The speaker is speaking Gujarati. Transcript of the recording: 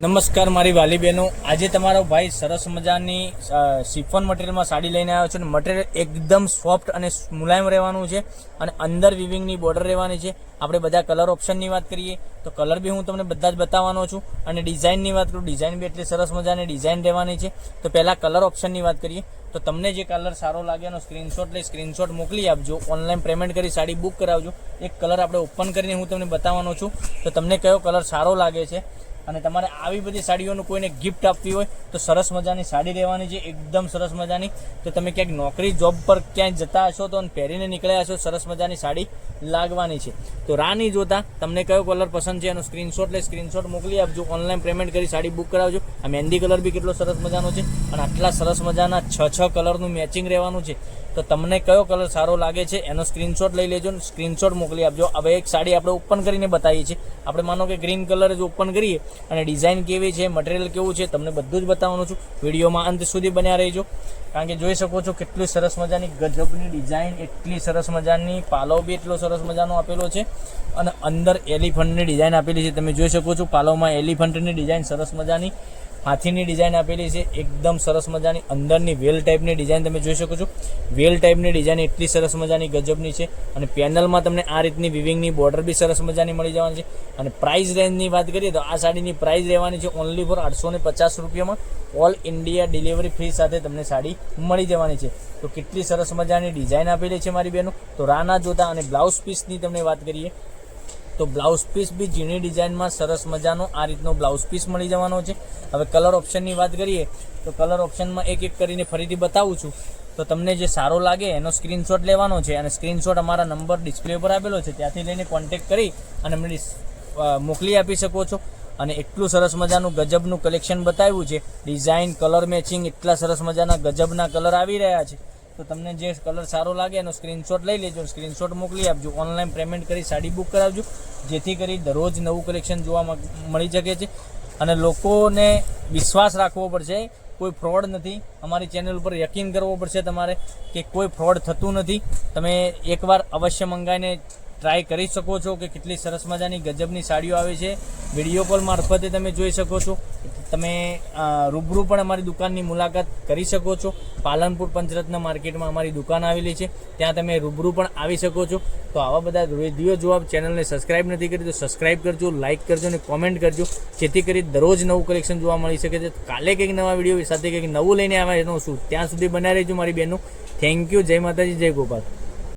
નમસ્કાર મારી વાલી બહેનો, આજે તમારો ભાઈ સરસ મજાની શિફોન મટીરિયલમાં સાડી લઈને આવ્યો છે અને મટીરિયલ એકદમ સોફ્ટ અને મુલાયમ રહેવાનું છે અને અંદર વિવિંગની બોર્ડર રહેવાની છે. આપણે બધા કલર ઓપ્શનની વાત કરીએ તો કલર બી હું તમને બધા જ બતાવવાનો છું અને ડિઝાઇનની વાત કરું, ડિઝાઇન બી એટલી સરસ મજાની ડિઝાઇન રહેવાની છે. તો પહેલાં કલર ઓપ્શનની વાત કરીએ તો તમને જે કલર સારો લાગે એનો સ્ક્રીનશોટ લઈ સ્ક્રીનશોટ મોકલી આપજો. ઓનલાઈન પેમેન્ટ કરી સાડી બુક કરાવજો. એક કલર આપણે ઓપન કરીને હું તમને બતાવવાનો છું તો તમને કયો કલર સારો લાગે છે. અને તમારે આવી બધી સાડીઓનું કોઈને ગિફ્ટ આપવી હોય તો સરસ મજાની સાડી રહેવાની છે, એકદમ સરસ મજાની. તો તમે ક્યાંક નોકરી જોબ પર ક્યાંય જતા હશો તો પહેરીને નીકળ્યા હશો, સરસ મજાની સાડી લાગવાની છે. તો રાહ નહીં જોતા, તમને કયો કલર પસંદ છે એનો સ્ક્રીનશોટ લઈ સ્ક્રીનશોટ મોકલી આપજો. ઓનલાઈન પેમેન્ટ કરી સાડી બુક કરાવજો. આ મહેંદી કલર બી કેટલો સરસ મજાનો છે અને આટલા સરસ મજાના 6 કલરનું મેચિંગ રહેવાનું છે. તો તમને કયો કલર સારો લાગે છે એનો સ્ક્રીનશોટ લઈ લેજો, સ્ક્રીનશોટ મોકલી આપજો. હવે એક સાડી આપણે ઓપન કરીને બતાવીએ છીએ. આપણે માનો કે ગ્રીન કલર જ ઓપન કરીએ અને ડિઝાઇન કેવી છે, મટીરિયલ કેવું છે, તમને બધું જ બતાવવાનું છું. વિડીયોમાં અંત સુધી બન્યા રહેજો, કારણ કે જોઈ શકો છો કેટલી સરસ મજાની ગજબની ડિઝાઇન, એટલી સરસ મજાની પાલવ બી એટલો સરસ મજાનો આપેલો છે અને અંદર એલિફન્ટની ડિઝાઇન આપેલી છે. તમે જોઈ શકો છો પાલવમાં એલિફન્ટની ડિઝાઇન સરસ મજાની, હાથીની ડિઝાઇન આપેલી છે, એકદમ સરસ મજાની. અંદરની વેલ ટાઈપની ડિઝાઇન તમે જોઈ શકો છો. વેલ ટાઈપની ડિઝાઇન એટલી સરસ મજાની ગજબની છે અને પેનલમાં તમને આ રીતની વિવિંગની બોર્ડર બી સરસ મજાની મળી જવાની છે. અને પ્રાઇસ રેન્જની વાત કરીએ તો આ સાડીની પ્રાઇસ રહેવાની છે ઓનલી ફોર 850 રૂપિયામાં. ઓલ ઇન્ડિયા ડિલિવરી ફ્રી સાથે તમને સાડી મળી જવાની છે. તો કેટલી સરસ મજાની ડિઝાઇન આપેલી છે મારી બહેનો. તો રાહ ના જોતા. અને બ્લાઉઝ પીસની તમને વાત કરીએ તો બ્લાઉઝ પીસ બી ઝીણી ડિઝાઇનમાં સરસ મજાનો આ રીતનો બ્લાઉઝ પીસ મળી જવાનો છે. હવે કલર ઓપ્શનની વાત કરીએ તો કલર ઓપ્શનમાં એક એક કરીને ફરીથી બતાવું છું. તો તમને જે સારો લાગે એનો સ્ક્રીનશોટ લેવાનો છે અને સ્ક્રીનશોટ અમારા નંબર ડિસ્પ્લે પર આપેલો છે ત્યાંથી લઈને કોન્ટેક્ટ કરી અને અમને મોકલી આપી શકો છો. અને એટલું સરસ મજાનું ગજબનું કલેક્શન બતાવ્યું છે. ડિઝાઇન, કલર મેચિંગ, એટલા સરસ મજાના ગજબના કલર આવી રહ્યા છે. તો તમને જે કલર સારો લાગે એનો સ્ક્રીનશોટ લઈ લેજો, સ્ક્રીનશોટ મોકલી આપજો. ઓનલાઈન પેમેન્ટ કરી સાડી બુક કરાવજો, જેથી કરી દરરોજ નવું કલેક્શન જોવા મળી શકે છે. અને લોકોને વિશ્વાસ રાખવો પડશે, કોઈ ફ્રોડ નથી. અમારી ચેનલ ઉપર યકીન કરવો પડશે તમારે કે કોઈ ફ્રોડ થતું નથી. તમે એકવાર અવશ્ય મંગાવીને ટ્રાય કરી શકો છો કે કેટલી સરસ મજાની ગજબની સાડીઓ આવે છે. વિડીયો કોલ મારફતે તમે જોઈ શકો છો. તમે રૂબરૂ પણ અમારી દુકાનની મુલાકાત કરી શકો છો. પાલનપુર પંચરત્ન માર્કેટમાં અમારી દુકાન આવેલી છે, ત્યાં તમે રૂબરૂ પણ આવી શકો છો. તો આવા બધા વિડીયો જોવા ચેનલને સબસ્ક્રાઈબ નથી કરી તો સબસ્ક્રાઈબ કરજો, લાઇક કરજો અને કોમેન્ટ કરજો, જેથી કરી દરરોજ નવું કલેક્શન જોવા મળી શકે છે. કાલે કંઈક નવા વિડીયો સાથે કંઈક નવું લઈને આવ્યા એનું શું, ત્યાં સુધી બનાવી રહેજો મારી બહેનો. Thank you. જય માતાજી, જય ગોપાલ.